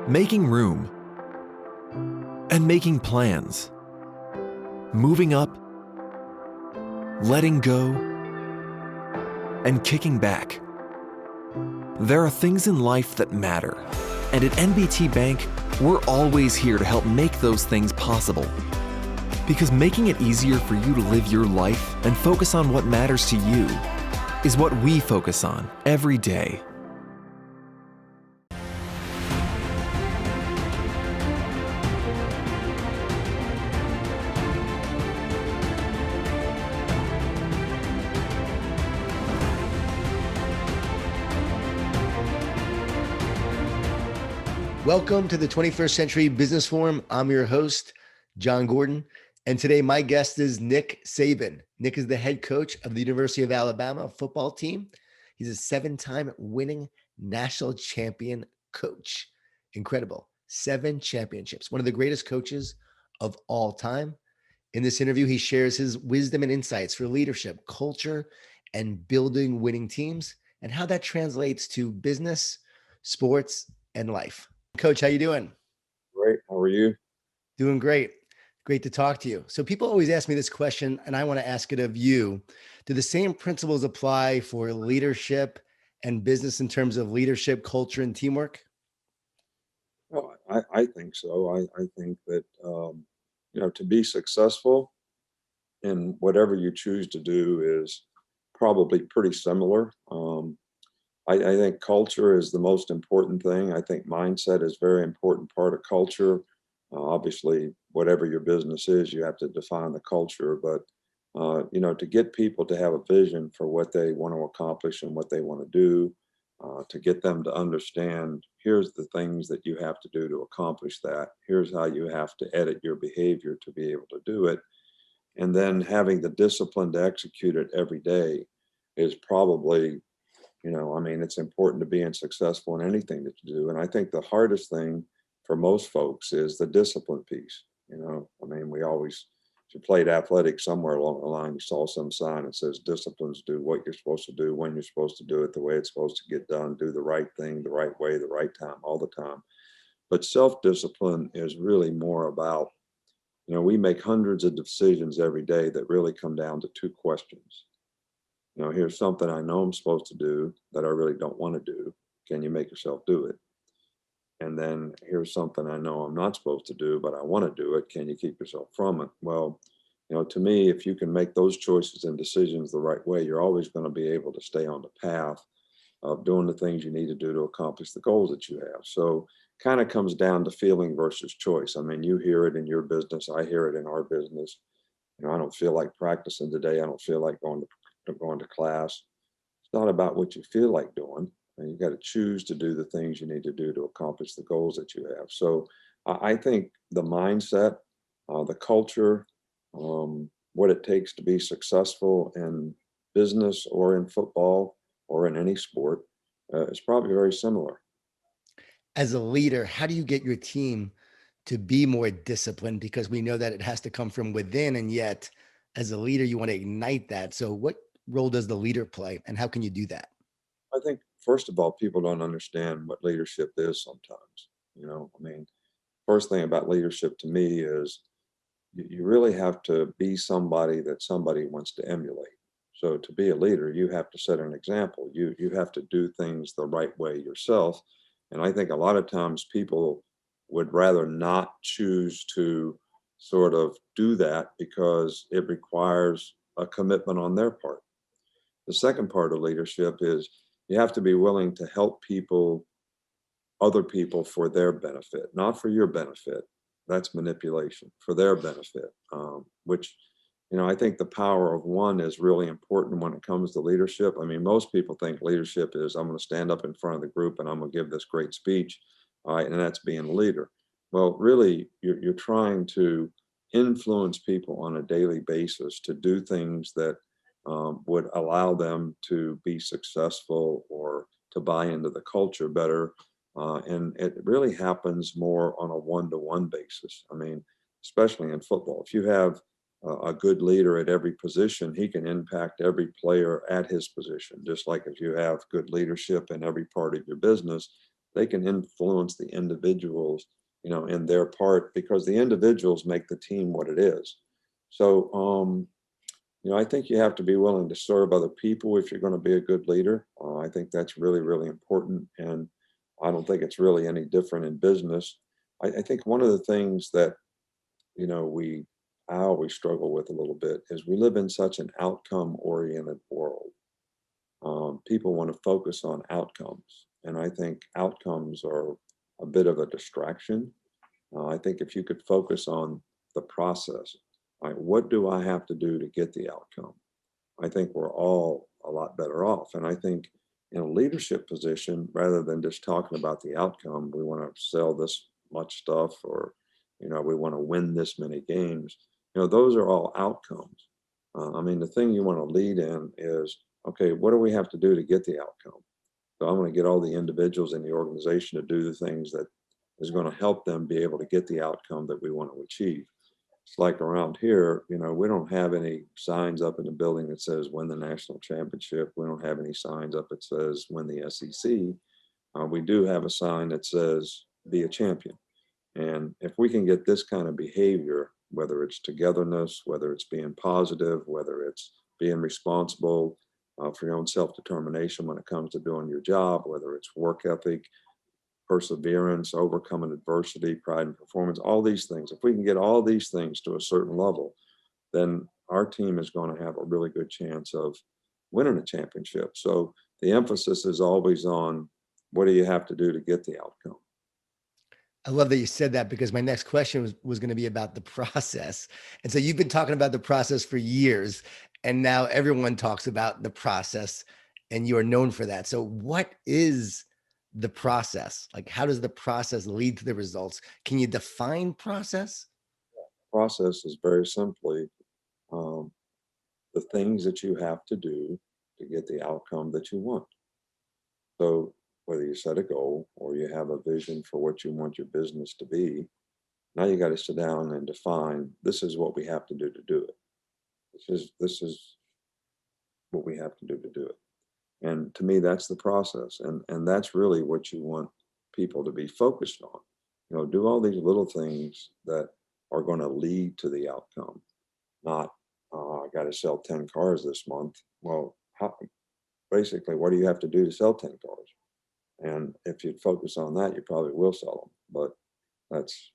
Making room and making plans. Moving up, letting go, and kicking back. There are things in life that matter, and at NBT Bank, we're always here to help make those things possible. Because making it easier for you to live your life and focus on what matters to you is what we focus on every day. Welcome to the 21st Century Business Forum. I'm your host, Jon Gordon, and today my guest is Nick Saban. Nick is the head coach of the University of Alabama football team. He's a 7-time winning national champion coach. Incredible. 7 championships. One of the greatest coaches of all time. In this interview, he shares his wisdom and insights for leadership, culture, and building winning teams, and how that translates to business, sports, and life. Coach, how you doing? Great. How are you? Doing great. Great to talk to you. So people always ask me this question, and I want to ask it of you. Do the same principles apply for leadership and business in terms of leadership, culture, and teamwork? Well, I think so. I think that, to be successful in whatever you choose to do is probably pretty similar. I think culture is the most important thing. I think mindset is a very important part of culture. Obviously, whatever your business is, you have to define the culture. But, to get people to have a vision for what they want to accomplish and what they want to do, to get them to understand, here's the things that you have to do to accomplish that. Here's how you have to edit your behavior to be able to do it. And then having the discipline to execute it every day is probably it's important to being successful in anything that you do. And I think the hardest thing for most folks is the discipline piece. If you played athletics, somewhere along the line, you saw some sign that says disciplines do what you're supposed to do, when you're supposed to do it, the way it's supposed to get done, do the right thing, the right way, the right time, all the time. But self-discipline is really more about, we make hundreds of decisions every day that really come down to 2 questions. Here's something I know I'm supposed to do that I really don't want to do. Can you make yourself do it? And then here's something I know I'm not supposed to do, but I want to do it. Can you keep yourself from it? Well, to me, if you can make those choices and decisions the right way, you're always going to be able to stay on the path of doing the things you need to do to accomplish the goals that you have. So kind of comes down to feeling versus choice. You hear it in your business. I hear it in our business. I don't feel like practicing today. I don't feel like going to class. It's not about what you feel like doing. And you got to choose to do the things you need to do to accomplish the goals that you have. So I think the mindset, the culture, what it takes to be successful in business or in football or in any sport is probably very similar. As a leader, how do you get your team to be more disciplined? Because we know that it has to come from within, and yet as a leader, you want to ignite that. So what role does the leader play, and how can you do that? I think, first of all, people don't understand what leadership is sometimes. First thing about leadership to me is you really have to be somebody that somebody wants to emulate. So to be a leader, you have to set an example. You have to do things the right way yourself. And I think a lot of times people would rather not choose to sort of do that because it requires a commitment on their part. The second part of leadership is you have to be willing to help other people for their benefit, not for your benefit. That's manipulation, for their benefit, which, I think the power of one is really important when it comes to leadership. Most people think leadership is I'm going to stand up in front of the group and I'm going to give this great speech, all right, and that's being a leader. Well, really, you're trying to influence people on a daily basis to do things that would allow them to be successful or to buy into the culture better. And it really happens more on a one-to-one basis. Especially in football. If you have a good leader at every position, he can impact every player at his position. Just like if you have good leadership in every part of your business, they can influence the individuals, in their part, because the individuals make the team what it is. So, I think you have to be willing to serve other people if you're going to be a good leader. I think that's really, really important. And I don't think it's really any different in business. I think one of the things that, you know, we, I always struggle with a little bit is we live in such an outcome oriented world. People want to focus on outcomes. And I think outcomes are a bit of a distraction. I think if you could focus on the process, like what do I have to do to get the outcome? I think we're all a lot better off. And I think in a leadership position, rather than just talking about the outcome, we want to sell this much stuff or, we want to win this many games. Those are all outcomes. I mean, the thing you want to lead in is, okay, what do we have to do to get the outcome? So I want to get all the individuals in the organization to do the things that is going to help them be able to get the outcome that we want to achieve. It's like around here, we don't have any signs up in the building that says win the national championship. We don't have any signs up that says win the SEC. We do have a sign that says be a champion. And if we can get this kind of behavior, whether it's togetherness, whether it's being positive, whether it's being responsible for your own self-determination when it comes to doing your job, whether it's work ethic, perseverance, overcoming adversity, pride and performance, all these things. If we can get all these things to a certain level, then our team is going to have a really good chance of winning a championship. So the emphasis is always on what do you have to do to get the outcome. I love that you said that because my next question was going to be about the process. And so you've been talking about the process for years, and now everyone talks about the process, and you are known for that. So what is the process? Like, how does the process lead to the results? Can you define process? Process is very simply the things that you have to do to get the outcome that you want. So whether you set a goal or you have a vision for what you want your business to be, now you got to sit down and define this is what we have to do to do it. This is what we have to do it. And to me, that's the process. And that's really what you want people to be focused on. Do all these little things that are going to lead to the outcome, not, I got to sell 10 cars this month. Well, basically, what do you have to do to sell 10 cars? And if you'd focus on that, you probably will sell them. But that's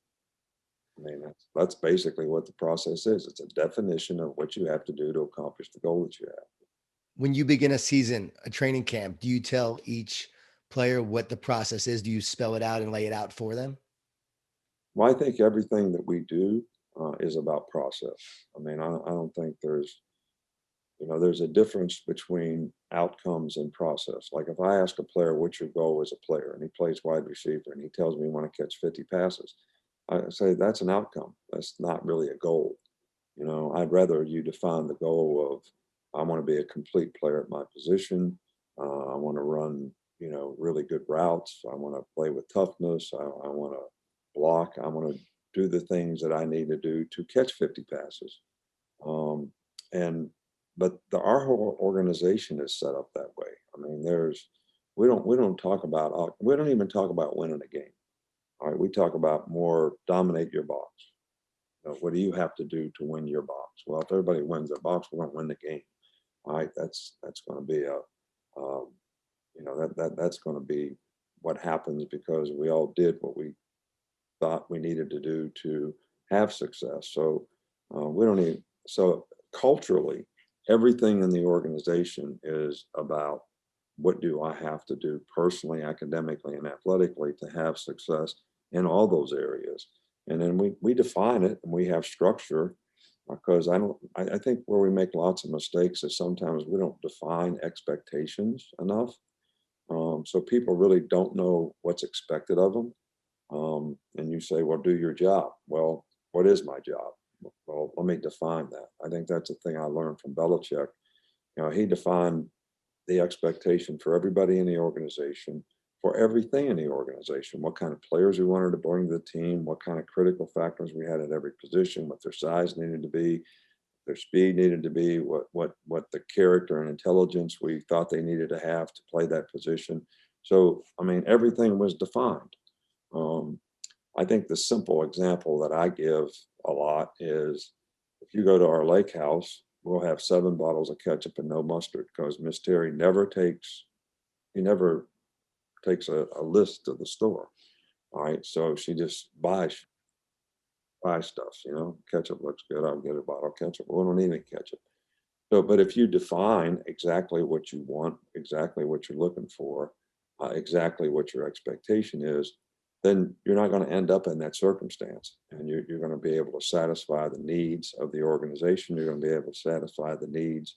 basically what the process is. It's a definition of what you have to do to accomplish the goal that you have. When you begin a season, a training camp, do you tell each player what the process is? Do you spell it out and lay it out for them? Well, I think everything that we do is about process. I mean, I don't think there's a difference between outcomes and process. Like if I ask a player, what's your goal as a player? And he plays wide receiver and he tells me he want to catch 50 passes. I say that's an outcome. That's not really a goal. I'd rather you define the goal of, I want to be a complete player at my position. I want to run, really good routes. I want to play with toughness. I want to block. I want to do the things that I need to do to catch 50 passes. But our whole organization is set up that way. I mean, we don't even talk about winning a game. All right, we talk about more dominate your box. What do you have to do to win your box? Well, if everybody wins their box, we're going to win the game. All right, that's going to be that's going to be what happens because we all did what we thought we needed to do to have success. So so culturally, everything in the organization is about what do I have to do personally, academically, and athletically to have success in all those areas. And then we define it and we have structure because I think where we make lots of mistakes is sometimes we don't define expectations enough. So people really don't know what's expected of them. And you say, well, do your job. Well, what is my job? Well, let me define that. I think that's the thing I learned from Belichick. He defined the expectation for everybody in the organization, for everything in the organization, what kind of players we wanted to bring to the team, what kind of critical factors we had at every position, what their size needed to be, their speed needed to be, what the character and intelligence we thought they needed to have to play that position. So, I mean, everything was defined. Um, I think the simple example that I give a lot is if you go to our lake house, we'll have 7 bottles of ketchup and no mustard because Miss Terry he never takes a list to the store. All right. So she just buy stuff, ketchup looks good. I'll get a bottle of ketchup. We don't need any ketchup. So, but if you define exactly what you want, exactly what you're looking for, exactly what your expectation is, then you're not going to end up in that circumstance. And you're going to be able to satisfy the needs of the organization. You're going to be able to satisfy the needs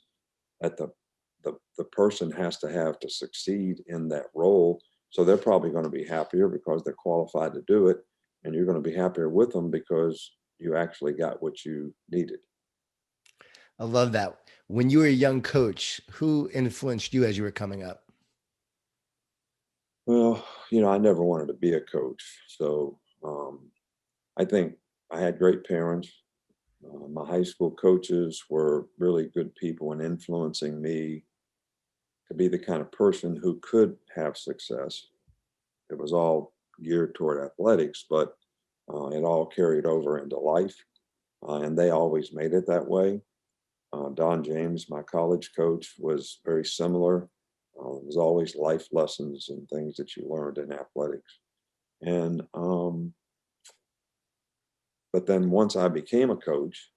that the person has to have to succeed in that role. So they're probably going to be happier because they're qualified to do it. And you're going to be happier with them because you actually got what you needed. I love that. When you were a young coach, who influenced you as you were coming up? Well, I never wanted to be a coach. So I think I had great parents. My high school coaches were really good people in influencing me to be the kind of person who could have success. It was all geared toward athletics, but it all carried over into life. And they always made it that way. Don James, my college coach, was very similar. It was always life lessons and things that you learned in athletics. And but then once I became a coach,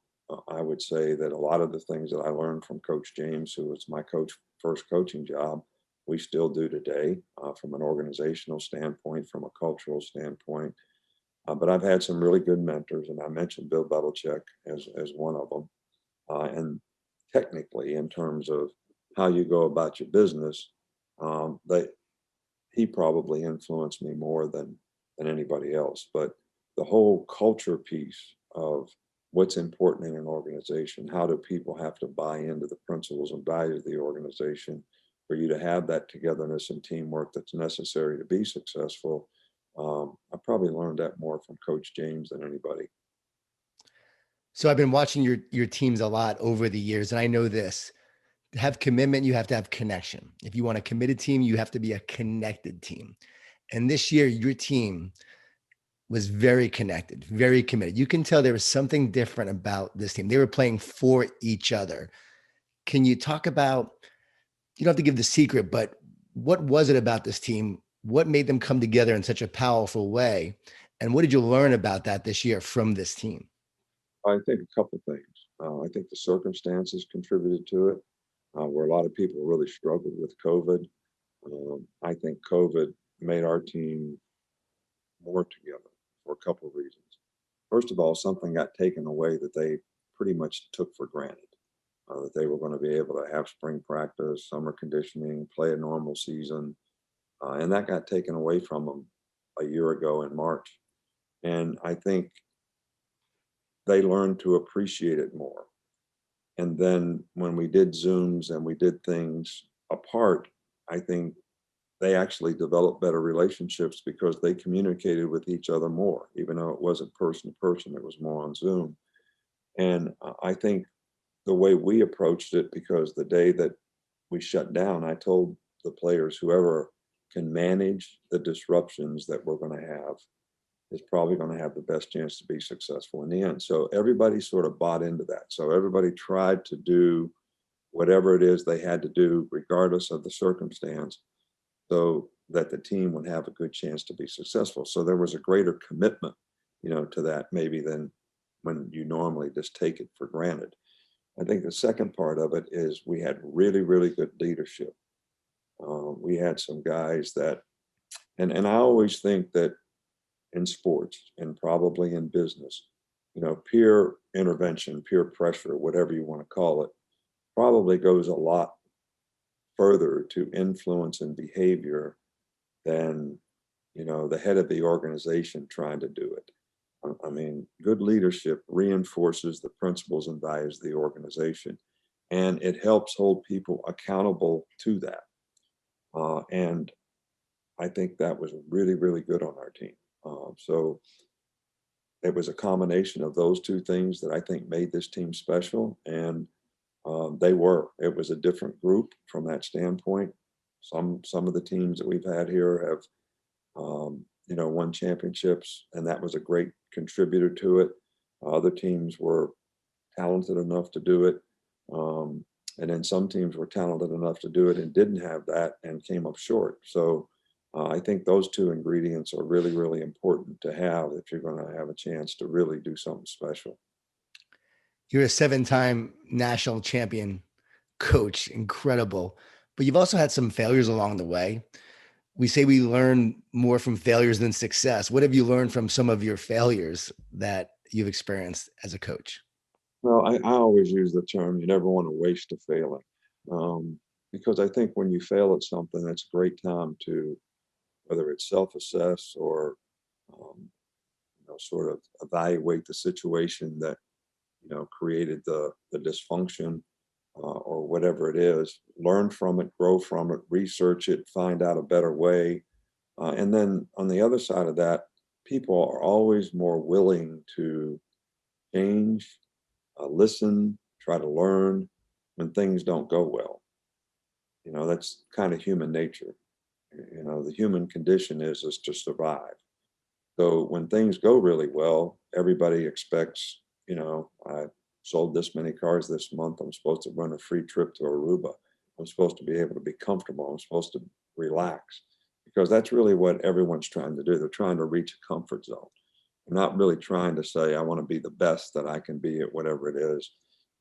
I would say that a lot of the things that I learned from Coach James, who was my first coaching job, we still do today from an organizational standpoint, from a cultural standpoint. But I've had some really good mentors, and I mentioned Bill Belichick as one of them. And technically, in terms of how you go about your business, he probably influenced me more than anybody else. But the whole culture piece of what's important in an organization, how do people have to buy into the principles and values of the organization for you to have that togetherness and teamwork that's necessary to be successful. I probably learned that more from Coach James than anybody. So I've been watching your teams a lot over the years, and I know this. To have commitment, you have to have connection. If you want a committed team, you have to be a connected team. And this year, your team was very connected, very committed. You can tell there was something different about this team. They were playing for each other. Can you talk about, you don't have to give the secret, but what was it about this team? What made them come together in such a powerful way? And what did you learn about that this year from this team? I think a couple of things. I think the circumstances contributed to it, where a lot of people really struggled with COVID. I think COVID made our team more together for a couple of reasons. First of all, something got taken away that they pretty much took for granted, that they were going to be able to have spring practice, summer conditioning, play a normal season. And that got taken away from them a year ago in March. And I think they learned to appreciate it more. And then when we did Zooms and we did things apart, I think they actually developed better relationships because they communicated with each other more, even though it wasn't person to person, it was more on Zoom. And I think the way we approached it, because the day that we shut down, I told the players, whoever can manage the disruptions that we're going to have is probably going to have the best chance to be successful in the end. So everybody sort of bought into that. So everybody tried to do whatever it is they had to do, regardless of the circumstance, so that the team would have a good chance to be successful. So there was a greater commitment, to that maybe than when you normally just take it for granted. I think the second part of it is we had really, really good leadership. We had some guys that, and I always think that in sports and probably in business, peer intervention, peer pressure, whatever you want to call it, probably goes a lot further to influence and behavior than, the head of the organization trying to do it. I mean, good leadership reinforces the principles and values of the organization, and it helps hold people accountable to that. And I think that was really, really good on our team. So it was a combination of those two things that I think made this team special. And it was a different group from that standpoint. Some of the teams that we've had here have, won championships, and that was a great contributor to it. Other teams were talented enough to do it. And then some teams were talented enough to do it and didn't have that and came up short. So I think those two ingredients are really, really important to have if you're going to have a chance to really do something special. You're a 7-time national champion coach. Incredible. But you've also had some failures along the way. We say we learn more from failures than success. What have you learned from some of your failures that you've experienced as a coach? Well, I always use the term, you never want to waste a failing. Because I think when you fail at something, it's a great time to, whether it's self-assess or, sort of evaluate the situation that, created the dysfunction, or whatever it is, learn from it, grow from it, research it, find out a better way. And then on the other side of that, people are always more willing to change, listen, try to learn when things don't go well. That's kind of human nature. The human condition is to survive. So when things go really well, everybody expects, I sold this many cars this month. I'm supposed to run a free trip to Aruba. I'm supposed to be able to be comfortable. I'm supposed to relax, because that's really what everyone's trying to do. They're trying to reach a comfort zone. They're not really trying to say, I want to be the best that I can be at whatever it is,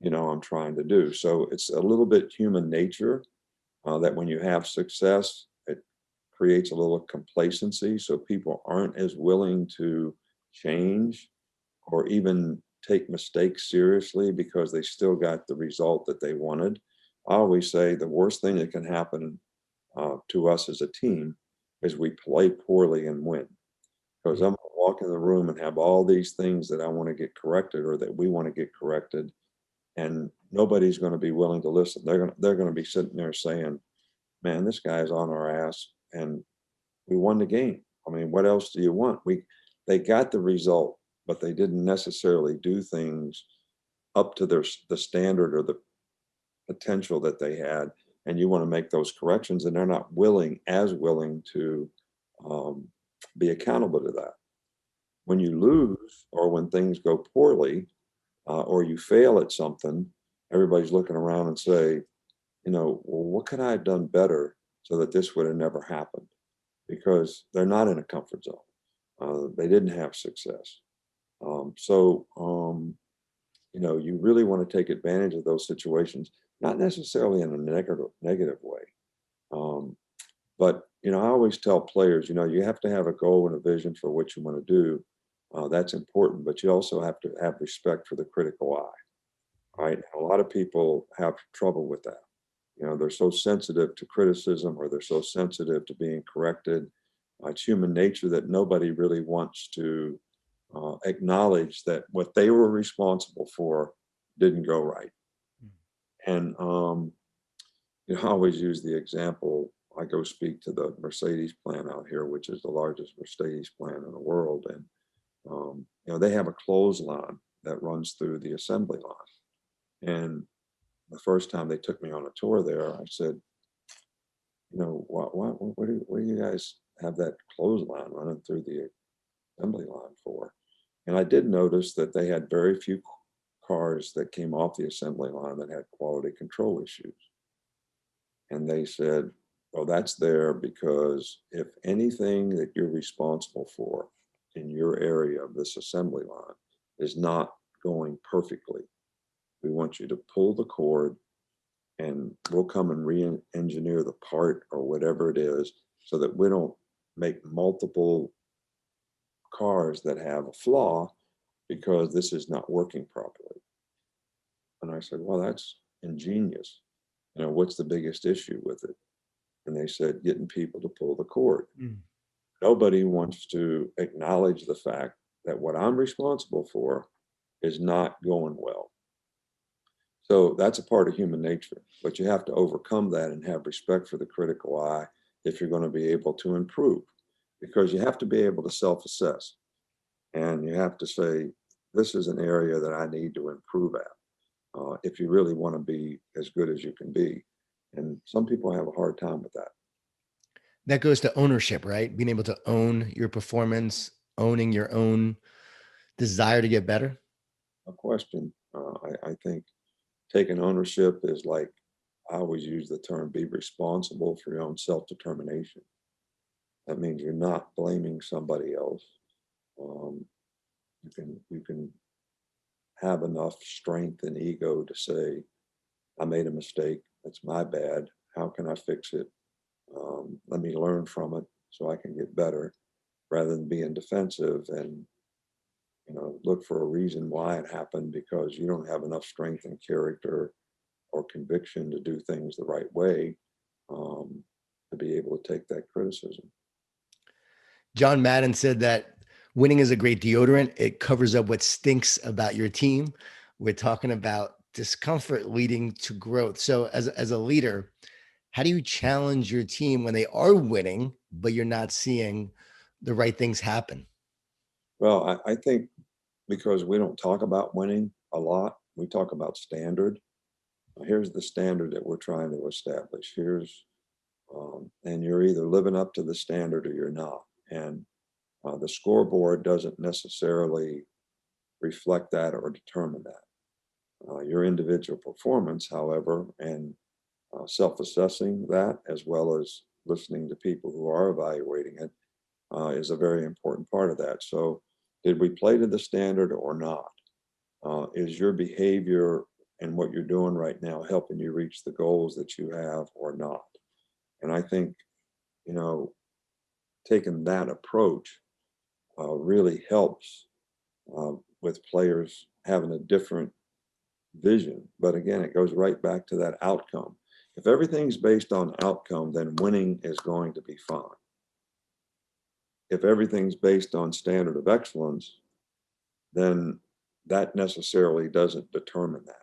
I'm trying to do. So it's a little bit human nature, that when you have success, it creates a little complacency. So people aren't as willing to change or even take mistakes seriously because they still got the result that they wanted. I always say the worst thing that can happen to us as a team is we play poorly and win. Because I'm going to walk in the room and have all these things that I want to get corrected or that we want to get corrected, and nobody's going to be willing to listen. They're going to be sitting there saying, "Man, this guy's on our ass, and we won the game. I mean, what else do you want?" They got the result, but they didn't necessarily do things up to the standard or the potential that they had. And you want to make those corrections, and they're not as willing to be accountable to that. When you lose or when things go poorly, or you fail at something, everybody's looking around and say, well, what could I have done better so that this would have never happened? Because they're not in a comfort zone. They didn't have success. You really want to take advantage of those situations, not necessarily in a negative way. But I always tell players, you have to have a goal and a vision for what you want to do. That's important, but you also have to have respect for the critical eye. Right? A lot of people have trouble with that. They're so sensitive to criticism, or they're so sensitive to being corrected. It's human nature that nobody really wants to acknowledge that what they were responsible for didn't go right. And I always use the example. I go speak to the Mercedes plant out here, which is the largest Mercedes plant in the world, and they have a clothesline that runs through the assembly line. And the first time they took me on a tour there, I said, what do you guys have that clothesline running through the assembly line for? And I did notice that they had very few cars that came off the assembly line that had quality control issues. And they said, well, that's there because if anything that you're responsible for in your area of this assembly line is not going perfectly, we want you to pull the cord, and we'll come and re-engineer the part or whatever it is, so that we don't make multiple cars that have a flaw because this is not working properly. And I said, well, that's ingenious. What's the biggest issue with it? And they said, getting people to pull the cord. Nobody wants to acknowledge the fact that what I'm responsible for is not going well. So that's a part of human nature, but you have to overcome that and have respect for the critical eye if you're going to be able to improve, because you have to be able to self-assess, and you have to say, this is an area that I need to improve at, if you really want to be as good as you can be. And some people have a hard time with that. That goes to ownership, right? Being able to own your performance, owning your own desire to get better. No question. I think taking ownership is like, I always use the term, be responsible for your own self-determination. That means you're not blaming somebody else. Um, you can have enough strength and ego to say, I made a mistake. It's my bad. How can I fix it? Let me learn from it so I can get better, rather than being defensive and look for a reason why it happened, because you don't have enough strength and character or conviction to do things the right way, to be able to take that criticism. John Madden said that winning is a great deodorant. It covers up what stinks about your team. We're talking about discomfort leading to growth. So as a leader, how do you challenge your team when they are winning, but you're not seeing the right things happen? Well, I think because we don't talk about winning a lot, we talk about standard. Here's the standard that we're trying to establish. And you're either living up to the standard or you're not. And the scoreboard doesn't necessarily reflect that or determine that. Your individual performance, however, and self-assessing that, as well as listening to people who are evaluating it, is a very important part of that. So, did we play to the standard or not? Is your behavior and what you're doing right now helping you reach the goals that you have or not? And I think, you know, taking that approach really helps with players having a different vision. But again, it goes right back to that outcome. If everything's based on outcome, then winning is going to be fine. If everything's based on standard of excellence, then that necessarily doesn't determine that.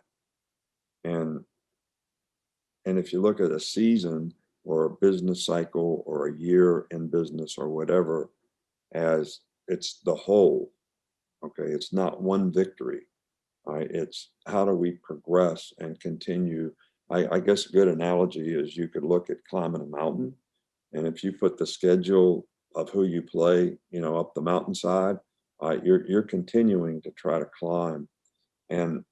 And if you look at a season or a business cycle or a year in business or whatever, as it's the whole, okay, it's not one victory, right? It's how do we progress and continue. I guess a good analogy is you could look at climbing a mountain, and if you put the schedule of who you play, up the mountainside, you're continuing to try to climb, and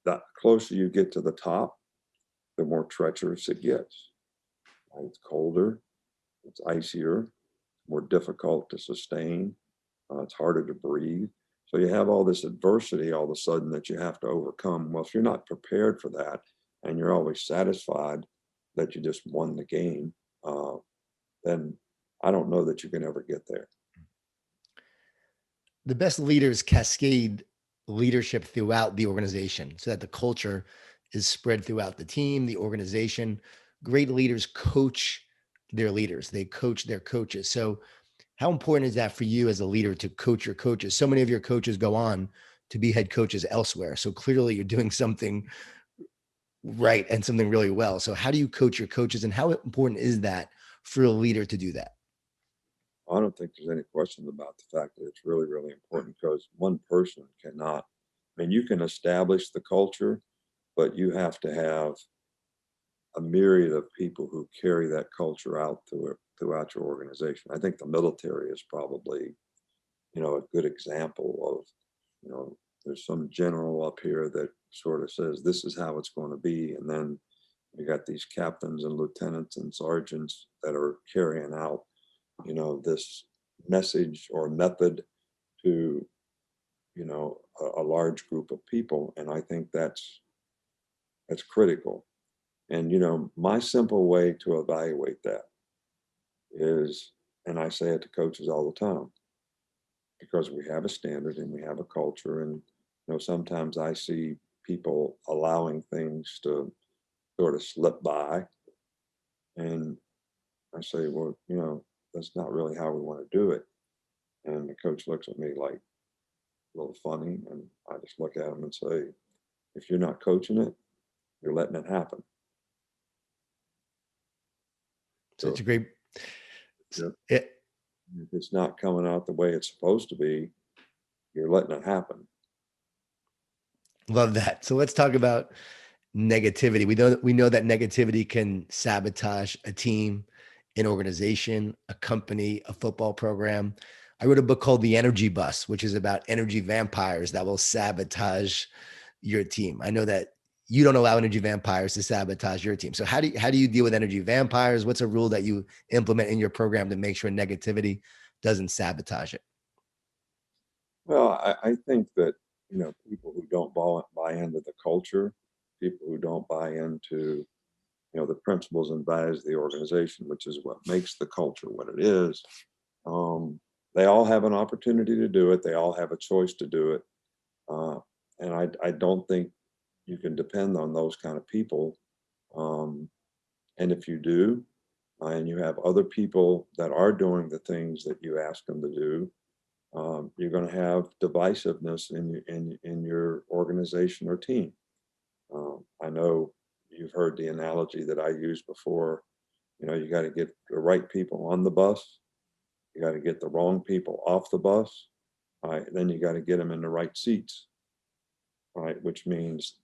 the closer you get to the top, the more treacherous it gets. Right? It's colder, it's icier, more difficult to sustain. It's harder to breathe. So you have all this adversity all of a sudden that you have to overcome. Well, if you're not prepared for that and you're always satisfied that you just won the game, then I don't know that you can ever get there. The best leaders cascade leadership throughout the organization so that the culture is spread throughout the team, the organization. Great leaders coach their leaders, they coach their coaches. So, how important is that for you as a leader to coach your coaches? So many of your coaches go on to be head coaches elsewhere. So clearly you're doing something right and something really well. So, how do you coach your coaches, and how important is that for a leader to do that? I don't think there's any question about the fact that it's really, really important, because one person cannot, I mean, you can establish the culture, but you have to have a myriad of people who carry that culture out throughout your organization. I think the military is probably, a good example of, there's some general up here that sort of says this is how it's going to be, and then you got these captains and lieutenants and sergeants that are carrying out, this message or method to, a large group of people. And I think that's critical. And, my simple way to evaluate that is, and I say it to coaches all the time, because we have a standard and we have a culture. And, sometimes I see people allowing things to sort of slip by. And I say, well, that's not really how we want to do it. And the coach looks at me like a little funny. And I just look at him and say, if you're not coaching it, you're letting it happen. So it's a great, Yeah. it, If it's not coming out the way it's supposed to be, you're letting it happen. love that. So let's talk about negativity. We know that negativity can sabotage a team. an organization, a company, a football program. I wrote a book called The Energy Bus, which is about energy vampires that will sabotage your team. I know that you don't allow energy vampires to sabotage your team. So how do you deal with energy vampires? What's a rule that you implement in your program to make sure negativity doesn't sabotage it? Well, I think that, people who don't buy into the culture, people who don't buy into, the principles and values of the organization, which is what makes the culture what it is, they all have an opportunity to do it. They all have a choice to do it. Uh, and I don't think you can depend on those kind of people. Um, and if you do, and you have other people that are doing the things that you ask them to do, you're going to have divisiveness in your organization or team. I know you've heard the analogy that I used before. You got to get the right people on the bus. You got to get the wrong people off the bus. Then you got to get them in the right seats, right? Which means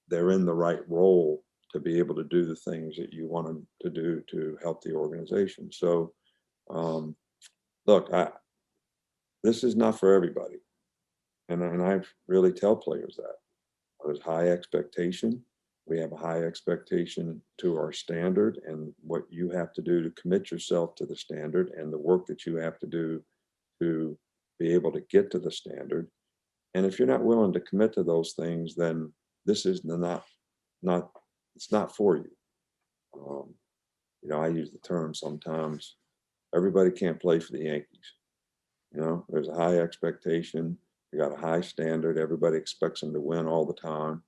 they're in the right role to be able to do the things that you want them to do to help the organization. So, look, this is not for everybody. And I really tell players that there's high expectation. We have a high expectation to our standard and what you have to do to commit yourself to the standard and the work that you have to do to be able to get to the standard. And if you're not willing to commit to those things, then this is not it's not for you. I use the term sometimes, everybody can't play for the Yankees. There's a high expectation. You got a high standard. Everybody expects them to win all the time.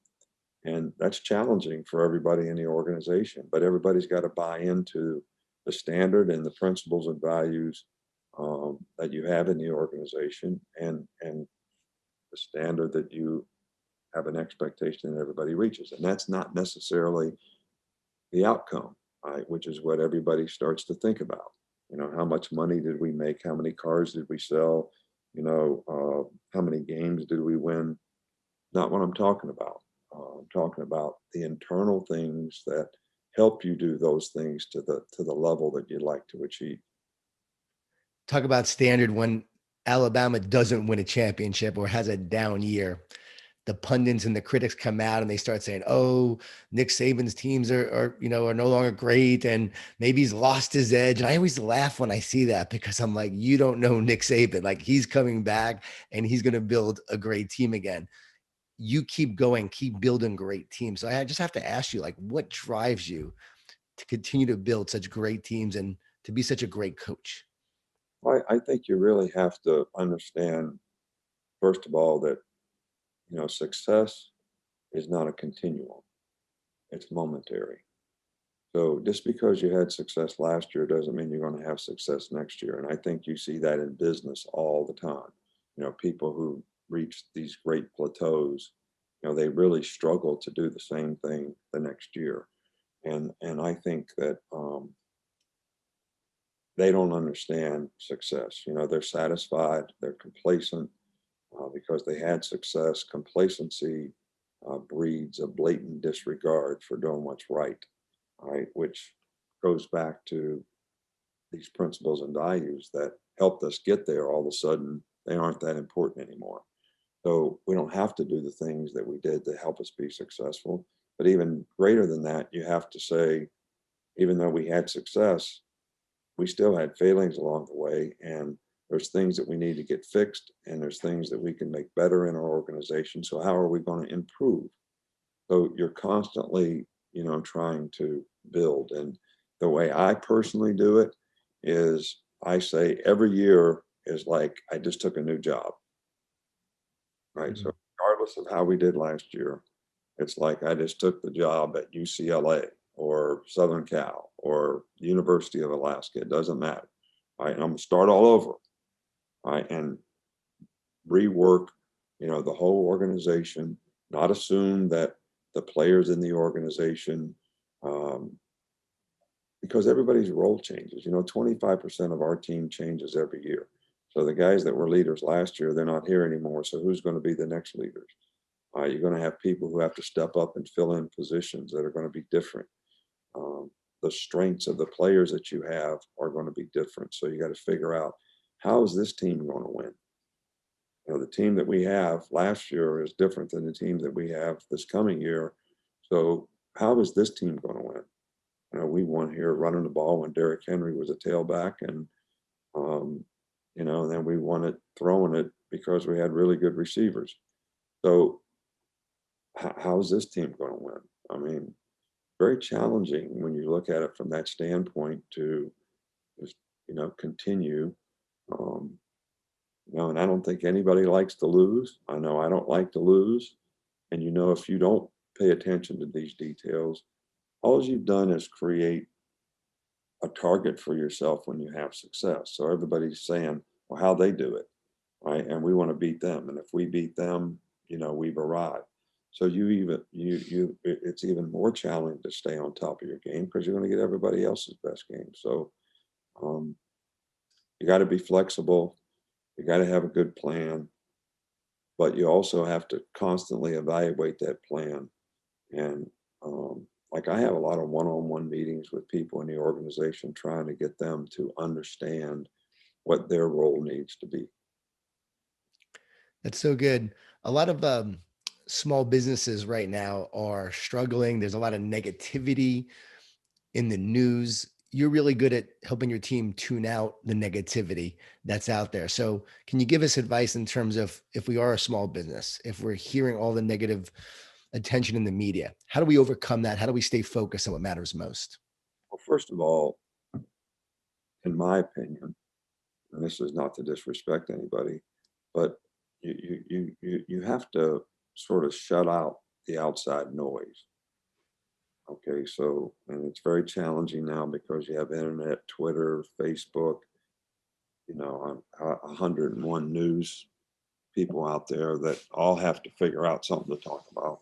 And that's challenging for everybody in the organization, but everybody's got to buy into the standard and the principles and values that you have in the organization and the standard that you have an expectation that everybody reaches. And that's not necessarily the outcome, right? Which is what everybody starts to think about. How much money did we make? How many cars did we sell? How many games did we win? Not what I'm talking about. I'm talking about the internal things that help you do those things to the level that you'd like to achieve. Talk about standard when Alabama doesn't win a championship or has a down year. The pundits and the critics come out and they start saying, "Oh, Nick Saban's teams are no longer great, and maybe he's lost his edge." And I always laugh when I see that because I'm like, you don't know Nick Saban. Like, he's coming back and he's going to build a great team again. You keep going, keep building great teams. So I just have to ask you, like, what drives you to continue to build such great teams and to be such a great coach? I think you really have to understand, first of all, that success is not a continuum. It's momentary. So just because you had success last year doesn't mean you're going to have success next year. And I think you see that in business all the time. People who reach these great plateaus, they really struggle to do the same thing the next year. And I think that they don't understand success. They're satisfied, they're complacent because they had success. Complacency breeds a blatant disregard for doing what's right, which goes back to these principles and values that helped us get there. All of a sudden, they aren't that important anymore. So we don't have to do the things that we did to help us be successful. But even greater than that, you have to say, even though we had success, we still had failings along the way. And there's things that we need to get fixed, and there's things that we can make better in our organization. So how are we going to improve? So you're constantly, trying to build. And the way I personally do it is I say every year is like I just took a new job. Right. Mhm. So regardless of how we did last year, it's like I just took the job at UCLA or Southern Cal or University of Alaska. It doesn't matter. Right. And I'm gonna start all over. Right. And rework, the whole organization, not assume that the players in the organization, um, because everybody's role changes. 25% of our team changes every year. So the guys that were leaders last year, they're not here anymore. So who's going to be the next leaders? You're going to have people who have to step up and fill in positions that are going to be different. the strengths of the players that you have are going to be different. So you got to figure out, how is this team going to win? The team that we have last year is different than the team that we have this coming year. So how is this team going to win? We won here running the ball when Derrick Henry was a tailback, and and then we won it throwing it because we had really good receivers. So how is this team going to win? I mean, very challenging when you look at it from that standpoint to just, continue. And I don't think anybody likes to lose. I know I don't like to lose. And if you don't pay attention to these details, all you've done is create a target for yourself when you have success. So everybody's saying, well, how they do it, right? And we want to beat them. And if we beat them, we've arrived. So it's even more challenging to stay on top of your game because you're going to get everybody else's best game. So you got to be flexible. You got to have a good plan, but you also have to constantly evaluate that plan. And like I have a lot of one-on-one meetings with people in the organization trying to get them to understand what their role needs to be. That's so good. A lot of small businesses right now are struggling. There's a lot of negativity in the news. You're really good at helping your team tune out the negativity that's out there. So can you give us advice in terms of, if we are a small business, if we're hearing all the negative attention in the media, how do we overcome that? How do we stay focused on what matters most? Well, first of all, in my opinion, and this is not to disrespect anybody, but you have to sort of shut out the outside noise. Okay, so, and it's very challenging now because you have internet, Twitter, Facebook, 101 news people out there that all have to figure out something to talk about.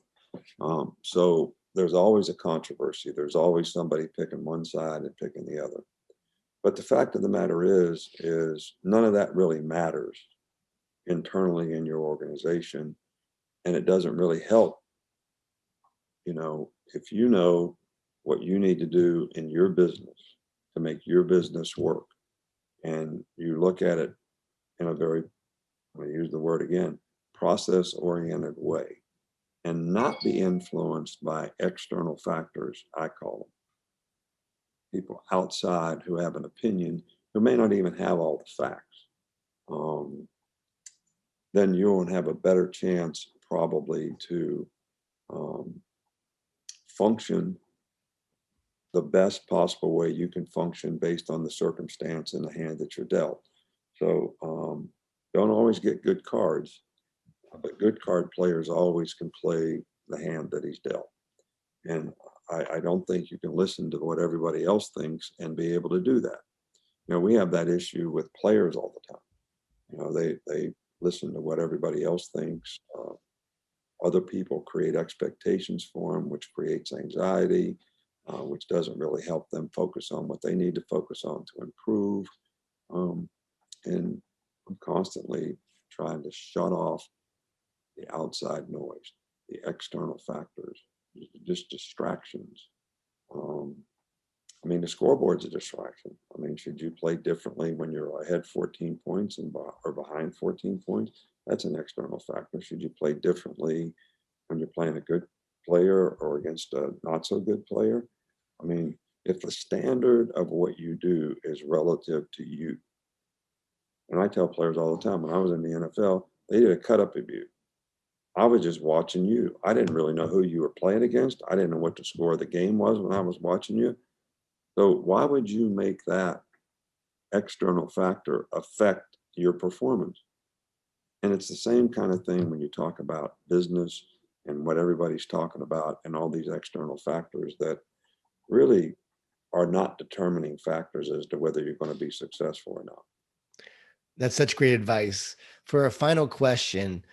So there's always a controversy. There's always somebody picking one side and picking the other. But the fact of the matter is none of that really matters internally in your organization, and it doesn't really help. If you know what you need to do in your business to make your business work, and you look at it in a very, I'm going to use the word again, process-oriented way, and not be influenced by external factors, I call them, people outside who have an opinion, who may not even have all the facts, then you'll have a better chance probably to function the best possible way you can function based on the circumstance and the hand that you're dealt. So don't always get good cards, but good card players always can play the hand that he's dealt. And I don't think you can listen to what everybody else thinks and be able to do that. We have that issue with players all the time. They listen to what everybody else thinks. Other people create expectations for them, which creates anxiety, which doesn't really help them focus on what they need to focus on to improve. And I'm constantly trying to shut off the outside noise, the external factors, just distractions. The scoreboard's a distraction. Should you play differently when you're ahead 14 points or behind 14 points? That's an external factor. Should you play differently when you're playing a good player or against a not so good player? If the standard of what you do is relative to you, and I tell players all the time, when I was in the NFL, they did a cut-up of you. I was just watching you. I didn't really know who you were playing against. I didn't know what the score of the game was when I was watching you. So why would you make that external factor affect your performance? And it's the same kind of thing when you talk about business and what everybody's talking about and all these external factors that really are not determining factors as to whether you're going to be successful or not. That's such great advice. For a final question,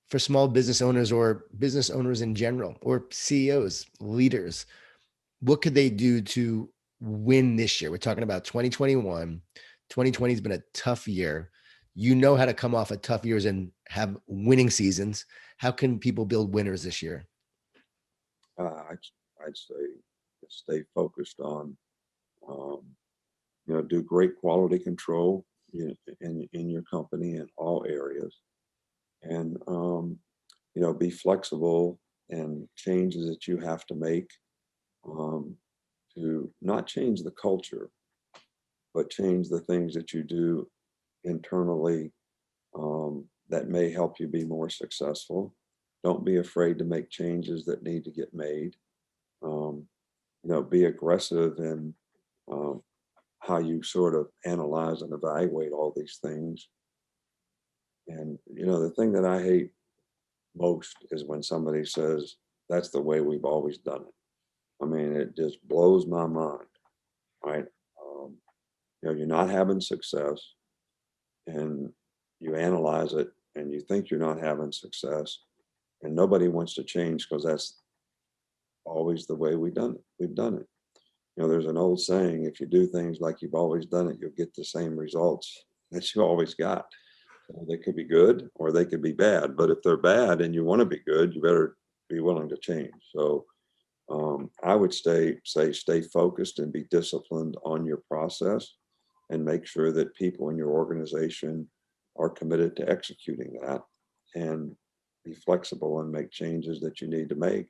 for small business owners or business owners in general, or CEOs, leaders, what could they do to win this year? We're talking about 2021. 2020 has been a tough year. You know how to come off of tough years and have winning seasons. How can people build winners this year? I'd say stay focused on Um, do great quality control in your company in all areas, and be flexible and changes that you have to make um, to not change the culture, but change the things that you do internally that may help you be more successful. Don't be afraid to make changes that need to get made. Um, be aggressive in um, how you sort of analyze and evaluate all these things. And, the thing that I hate most is when somebody says, that's the way we've always done it. I mean, it just blows my mind, right? Um, you're not having success and you analyze it and you think you're not having success and nobody wants to change because that's always the way we've done it. There's an old saying, if you do things like you've always done it, you'll get the same results that you always got. So they could be good or they could be bad, but if they're bad and you want to be good, you better be willing to change. So I would stay focused and be disciplined on your process and make sure that people in your organization are committed to executing that, and be flexible and make changes that you need to make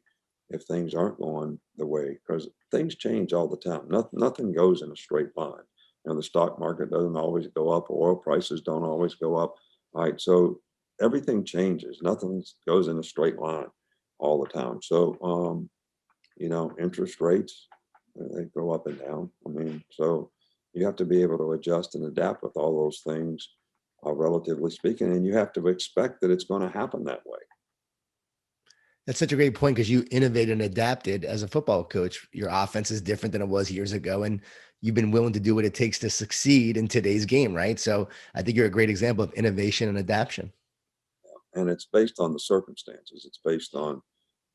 if things aren't going the way, because things change all the time. Nothing goes in a straight line. The stock market doesn't always go up. Oil prices don't always go up. All right. So everything changes. Nothing goes in a straight line all the time. So, interest rates, they go up and down. I mean, so you have to be able to adjust and adapt with all those things, relatively speaking, and you have to expect that it's going to happen that way. That's such a great point because you innovated and adapted as a football coach. Your offense is different than it was years ago, and you've been willing to do what it takes to succeed in today's game, right? So I think you're a great example of innovation and adaptation. And it's based on the circumstances. It's based on,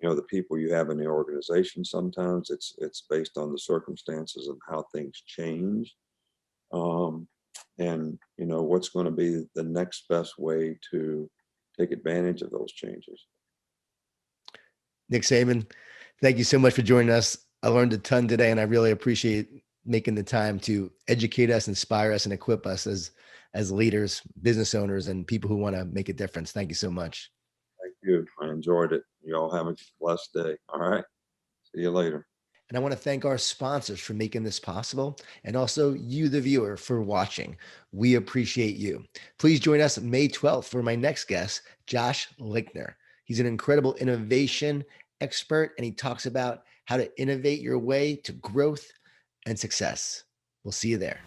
the people you have in the organization. Sometimes it's based on the circumstances of how things change. Um, and what's going to be the next best way to take advantage of those changes. Nick Saban, thank you so much for joining us. I learned a ton today, and I really appreciate making the time to educate us, inspire us, and equip us as leaders, business owners, and people who want to make a difference. Thank you so much. Thank you. I enjoyed it. You all have a blessed day. All right. See you later. And I want to thank our sponsors for making this possible, and also you, the viewer, for watching. We appreciate you. Please join us May 12th for my next guest, Josh Lichtner. He's an incredible innovation expert, and he talks about how to innovate your way to growth and success. We'll see you there.